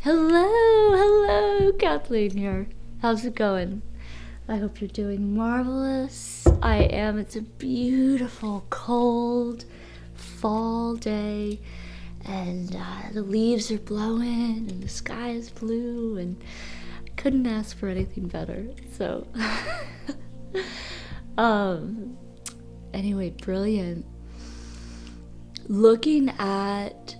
Hello, Kathleen here. How's it going? I hope you're doing marvelous. I am. It's a beautiful, cold fall day, and the leaves are blowing, and the sky is blue, and I couldn't ask for anything better. So, anyway, brilliant. Looking at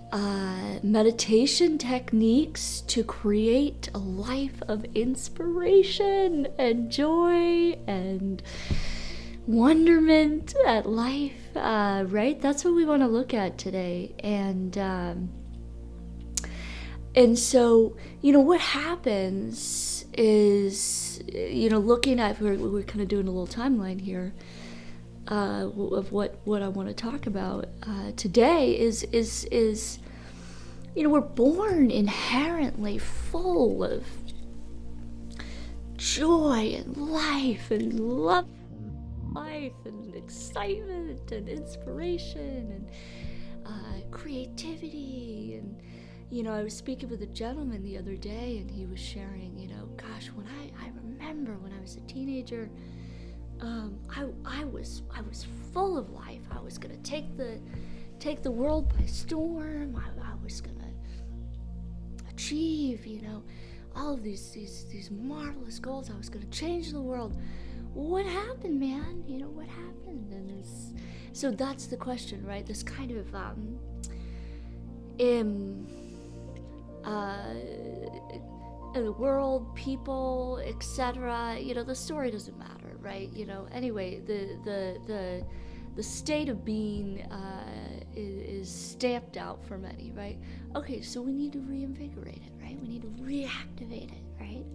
meditation techniques to create a life of inspiration and joy and wonderment at life, right? That's what we want to look at today. And so, what happens is, looking at, we're kind of doing a little timeline here, of what I want to talk about today is we're born inherently full of joy and life and love, life and excitement and inspiration and creativity. And I was speaking with a gentleman the other day, and he was sharing, gosh, when I remember when I was a teenager, I was full of life. I was gonna take the world by storm. I was gonna achieve, all of these marvelous goals. I was gonna change the world. What happened, man? What happened? And so that's the question, right? This kind of the world, people, etc. The story doesn't matter, right? Anyway, the state of being is stamped out for many, right? Okay, so we need to reinvigorate it, right? We need to reactivate it, right?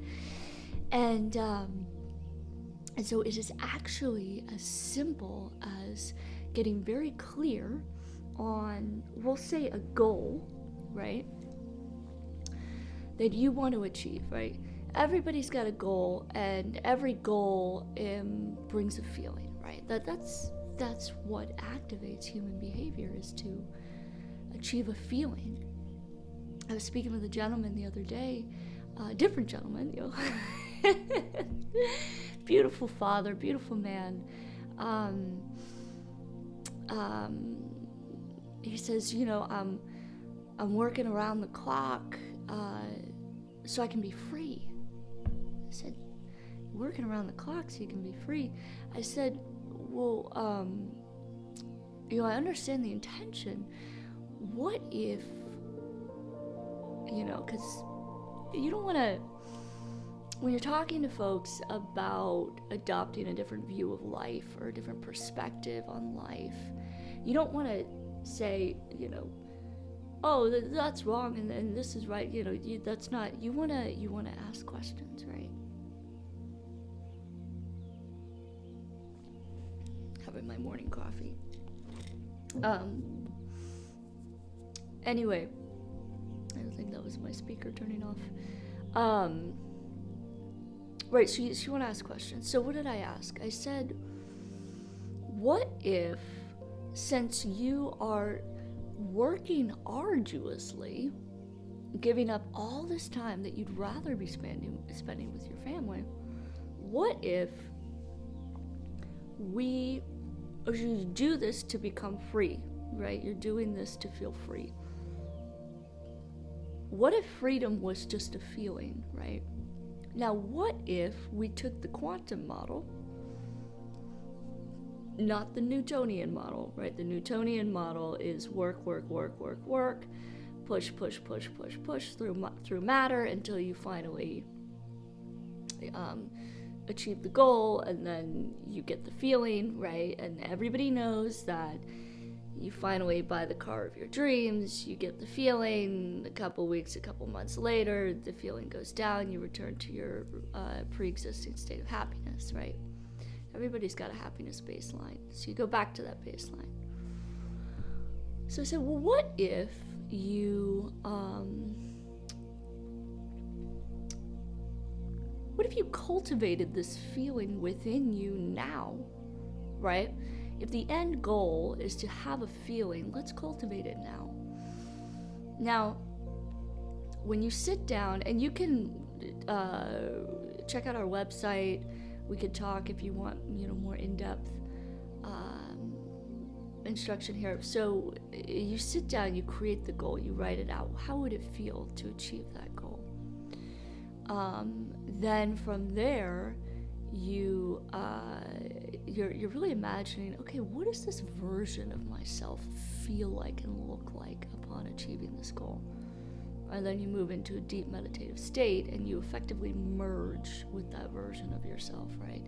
And so it is actually as simple as getting very clear on, we'll say, a goal, right, that you want to achieve, right? Everybody's got a goal, and every goal brings a feeling, right? That's what activates human behavior, is to achieve a feeling. I was speaking with a gentleman the other day, different gentleman, beautiful father, beautiful man. He says, I'm working around the clock so I can be free. I said, working around the clock so you can be free? I said, well, I understand the intention. What if, because you don't want to, when you're talking to folks about adopting a different view of life or a different perspective on life, you don't want to say, oh, that's wrong and this is right. That's not. You wanna ask questions, right? Having my morning coffee. Anyway, I don't think that was my speaker turning off. Right. So you want to ask questions. So what did I ask? I said, what if, since you are working arduously, giving up all this time that you'd rather be spending with your family, what if you do this to become free, right? You're doing this to feel free. What if freedom was just a feeling, right? Now, what if we took the quantum model, not the Newtonian model, right? The Newtonian model is work, push through matter until you finally achieve the goal, and then you get the feeling, right? And everybody knows that you finally buy the car of your dreams, you get the feeling, a couple weeks, a couple months later, the feeling goes down, you return to your pre-existing state of happiness, right? Everybody's got a happiness baseline, so you go back to that baseline. So I said, well, what if you cultivated this feeling within you now, right? If the end goal is to have a feeling, let's cultivate it now. Now, when you sit down, and you can check out our website. We could talk if you want, more in-depth instruction here. So you sit down, you create the goal, you write it out. How would it feel to achieve that goal? Then from there, you're really imagining, okay, what does this version of myself feel like and look like upon achieving this goal? And then you move into a deep meditative state, and you effectively merge with that version of yourself, right?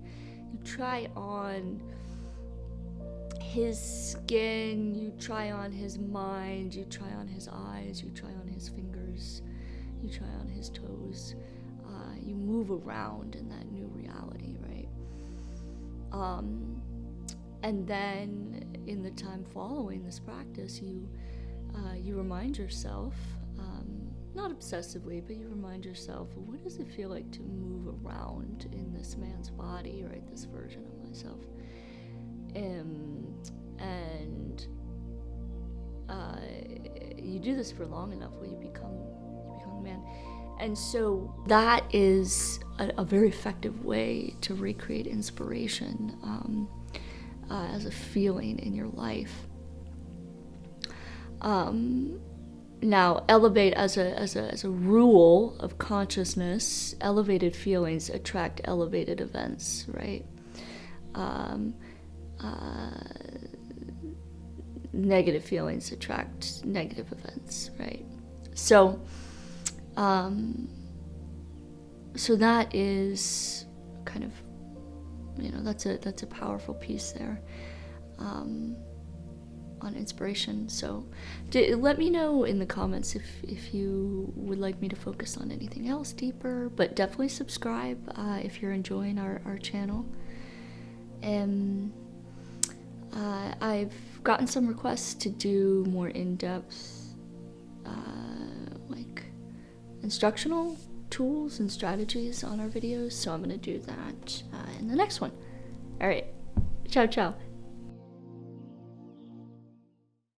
You try on his skin, you try on his mind, you try on his eyes, you try on his fingers, you try on his toes. You move around in that new reality, right? And then in the time following this practice, you remind yourself, not obsessively, but you remind yourself, what does it feel like to move around in this man's body, right? This version of myself. And you do this for long enough where you become a man. And so that is a very effective way to recreate inspiration as a feeling in your life. Now, elevate as a rule of consciousness, elevated feelings attract elevated events, right? Negative feelings attract negative events, right? So that is kind of, that's a powerful piece there on inspiration. So let me know in the comments if you would like me to focus on anything else deeper, but definitely subscribe if you're enjoying our channel. And I've gotten some requests to do more in-depth instructional tools and strategies on our videos, so I'm going to do that in the next one. All right, ciao ciao.